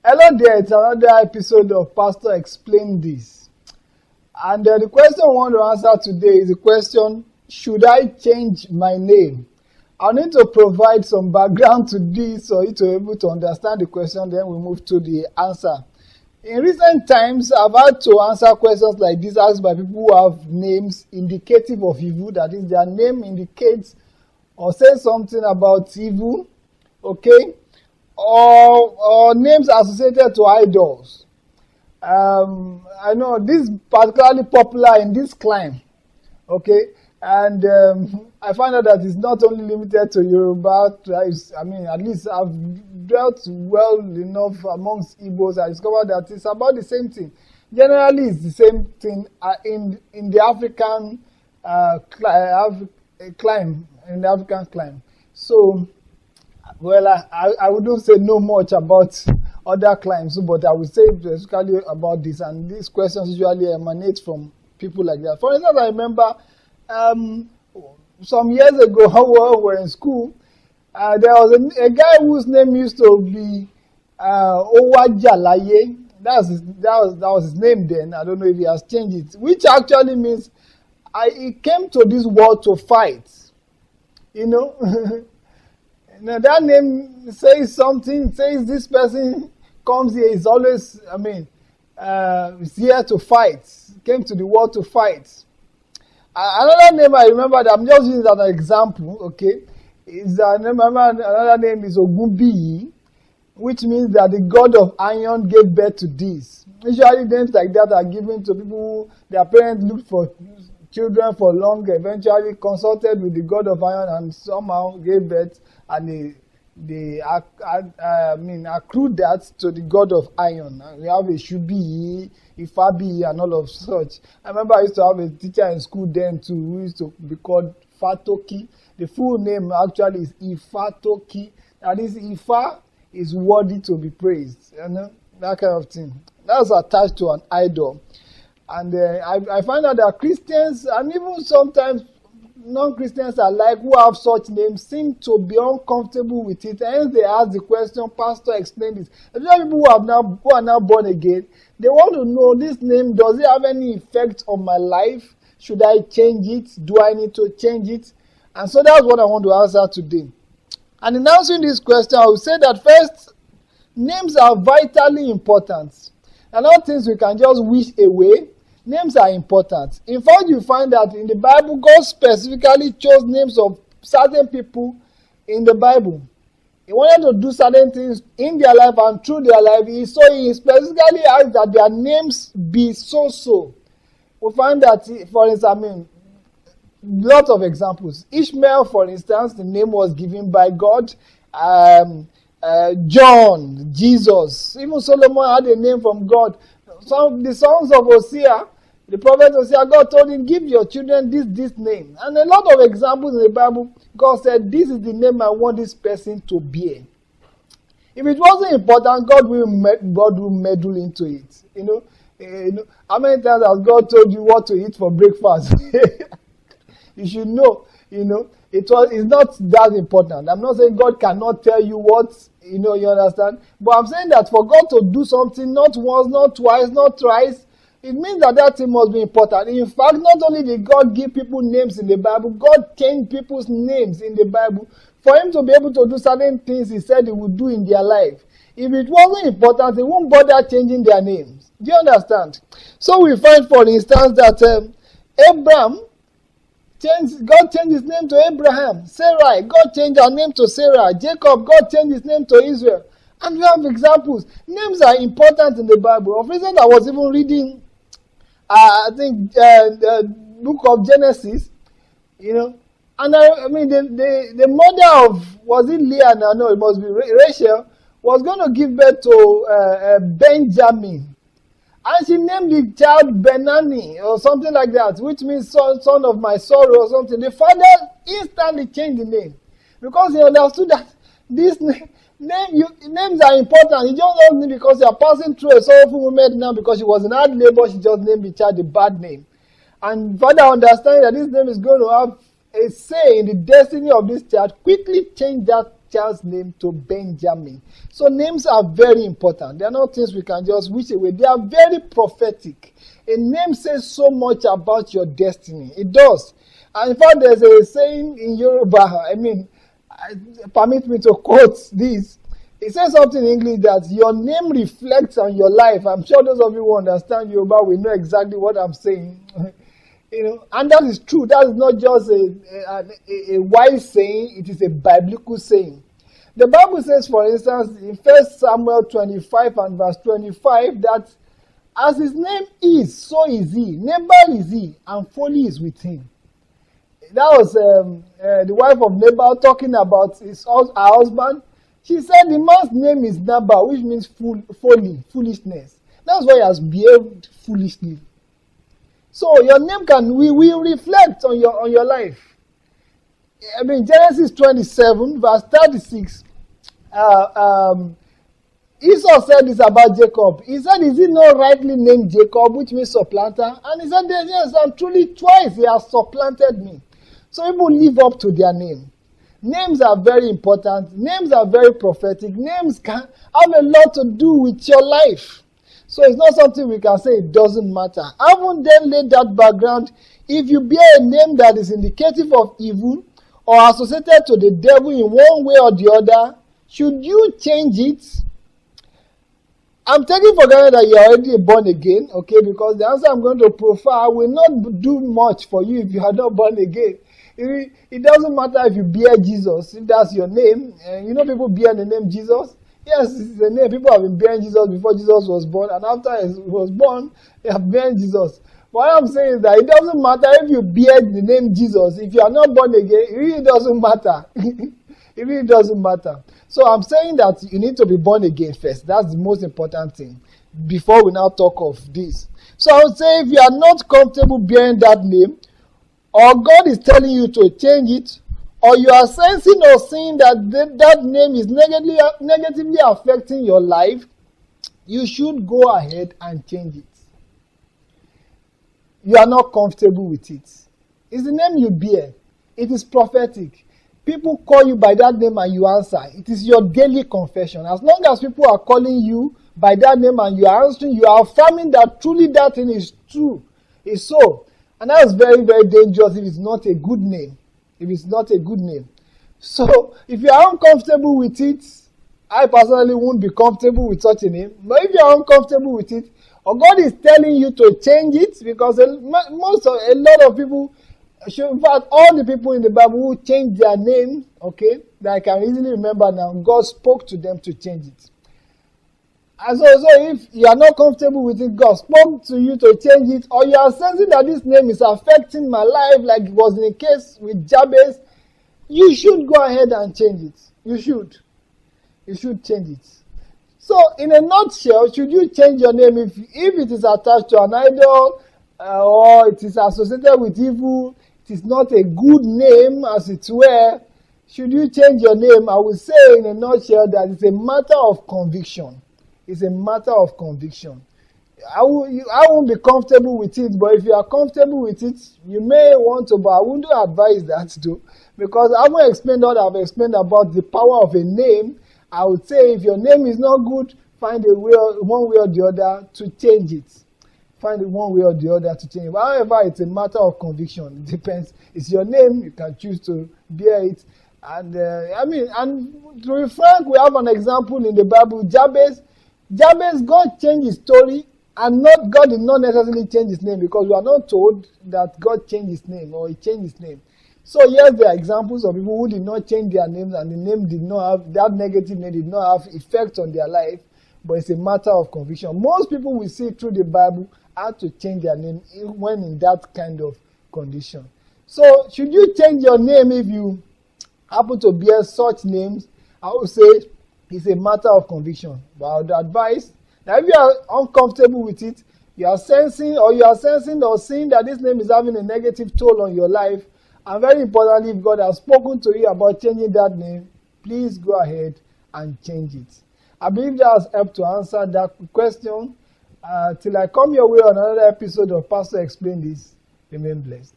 Hello there, it's another episode of Pastor Explain This. And the question I want to answer today is the question, should I change my name? I need to provide some background to this so you to be able to understand the question, then we move to the answer. In recent times, I've had to answer questions like this asked by people who have names indicative of evil, that is, their name indicates or says something about evil, okay? Or names associated to idols. I know this is particularly popular in this climb, okay? And I find out that it's not only limited to Yoruba tribes. I mean, at least I've dealt well enough amongst Igbos. I discovered that it's about the same thing. Generally, it's the same thing in the African climb, in the African climb. So, well, I wouldn't say no much about other climbs, but I would say specifically about this. And these questions usually emanate from people like that. For instance, I remember some years ago, when we were in school, there was a guy whose name used to be Owajalaye. That was his name then. I don't know if he has changed it, which actually means he came to this world to fight. You know. Now that name says something, says this person comes here, is always, is here to fight, came to the world to fight. Another name I remember, that I'm just using as an example, okay, is another name is Ogunbiyi, which means that the god of iron gave birth to this. Usually names like that are given to people who their parents looked for children for long, eventually consulted with the god of iron and somehow gave birth, and they accrued that to the god of iron. We have a Shubi, Ifabi, and all of such. I remember I used to have a teacher in school then too, who used to be called Fatoki. The full name actually is Ifatoki. That is, Ifa is worthy to be praised. You know, that kind of thing. That's attached to an idol. And I find out that Christians, and even sometimes non-Christians alike who have such names, seem to be uncomfortable with it. Hence they ask the question, Pastor, explain this. Especially people who are now born again, they want to know, this name, does it have any effect on my life? Should I change it? Do I need to change it? And so that's what I want to answer today. And in answering this question, I will say that first, names are vitally important. And not things we can just wish away. Names are important. In fact, you find that in the Bible, God specifically chose names of certain people in the Bible. He wanted to do certain things in their life and through their life. So he specifically asked that their names be so. We find that, for instance, lots of examples. Ishmael, for instance, the name was given by God. John, Jesus. Even Solomon had a name from God. Some of the sons of Hosea, the prophet Hosea, God told him, give your children this name. And a lot of examples in the Bible, God said, this is the name I want this person to bear. If it wasn't important, God will meddle into it. You know, how many times has God told you what to eat for breakfast? You should know, it's not that important. I'm not saying God cannot tell you what, you understand? But I'm saying that for God to do something, not once, not twice, not thrice, it means that thing must be important. In fact, not only did God give people names in the Bible, God changed people's names in the Bible for him to be able to do certain things he said he would do in their life. If it wasn't important, he won't bother changing their names. Do you understand? So we find, for instance, that God changed his name to Abraham. Sarai, God changed her name to Sarah. Jacob, God changed his name to Israel. And we have examples. Names are important in the Bible. Of recent, I was even reading, the book of Genesis, and the mother of, was it Leah? No, it must be Rachel, was going to give birth to Benjamin. And she named the child Benani or something like that, which means son of my sorrow or something. The father instantly changed the name because he understood that this names are important. He just don't name because you are passing through a sorrowful moment now because she was in hard labor. She just named the child a bad name. And father understanding that this name is going to have a say in the destiny of this child, quickly changed that child's name to Benjamin. So names are very important. They are not things we can just wish away. They are very prophetic. A name says so much about your destiny. It does. And in fact, there's a saying in Yoruba, permit me to quote this. It says something in English that your name reflects on your life. I'm sure those of you who understand Yoruba will know exactly what I'm saying. And that is true. That is not just a wise saying, it is a biblical saying. The Bible says, for instance, in 1 Samuel 25 and verse 25, that as his name is, so is he. Nabal is he, and folly is with him. That was the wife of Nabal talking about her husband. She said the man's name is Nabal, which means folly, foolishness. That's why he has behaved foolishly. So your name will reflect on your life. Genesis 27, verse 36. Esau said this about Jacob. He said, is he not rightly named Jacob, which means supplanter? And he said, yes, and truly twice he has supplanted me. So people live up to their name. Names are very important. Names are very prophetic. Names can have a lot to do with your life. So it's not something we can say it doesn't matter. Having then laid that background, if you bear a name that is indicative of evil or associated to the devil in one way or the other, should you change it? I'm taking for granted that you are already born again, okay? Because the answer I'm going to profile will not do much for you if you are not born again. It doesn't matter if you bear Jesus, if that's your name. People bear the name Jesus. Yes, it's the name. People have been bearing Jesus before Jesus was born, and after he was born, they have bearing Jesus. What I'm saying is that it doesn't matter if you bear the name Jesus. If you are not born again, it really doesn't matter. It really doesn't matter. So I'm saying that you need to be born again first. That's the most important thing before we now talk of this. So I would say if you are not comfortable bearing that name, or God is telling you to change it, or you are sensing or seeing that that name is negatively affecting your life, you should go ahead and change it. You are not comfortable with it. It's the name you bear. It is prophetic. People call you by that name and you answer. It is your daily confession. As long as people are calling you by that name and you are answering, you are affirming that truly that thing is true. It's so. And that is very, very dangerous if it's not a good name. If it's not a good name. So, if you are uncomfortable with it, I personally won't be comfortable with such a name. But if you are uncomfortable with it, or God is telling you to change it, because a lot of people, in fact, all the people in the Bible who changed their name, okay, that I can easily remember now, God spoke to them to change it. And so if you are not comfortable with it, God spoke to you to change it, or you are sensing that this name is affecting my life, like it was in the case with Jabez, you should go ahead and change it. You should. You should change it. So, in a nutshell, should you change your name if it is attached to an idol, or it is associated with evil, it is not a good name, as it were, should you change your name? I would say in a nutshell that it's a matter of conviction. It's a matter of conviction. I won't be comfortable with it, but if you are comfortable with it, you may want to, but I wouldn't advise that too. Because I haven't explained what I've explained about the power of a name. I would say if your name is not good, find a way, one way or the other to change it. Find one way or the other to change it. However, it's a matter of conviction. It depends. It's your name. You can choose to bear it. And and to be frank, we have an example in the Bible. Jabez, God changed his story, and God did not necessarily change his name, because we are not told that God changed his name or he changed his name. So yes, there are examples of people who did not change their names, and the name did not have, that negative name did not have effect on their life, but it's a matter of conviction. Most people we see through the Bible had to change their name when in that kind of condition. So should you change your name if you happen to bear such names? I would say it's a matter of conviction. But I would advise that if you are uncomfortable with it, you are sensing or seeing that this name is having a negative toll on your life, and very importantly, if God has spoken to you about changing that name, please go ahead and change it. I believe that has helped to answer that question. Till I come your way on another episode of Pastor Explain This, remain blessed.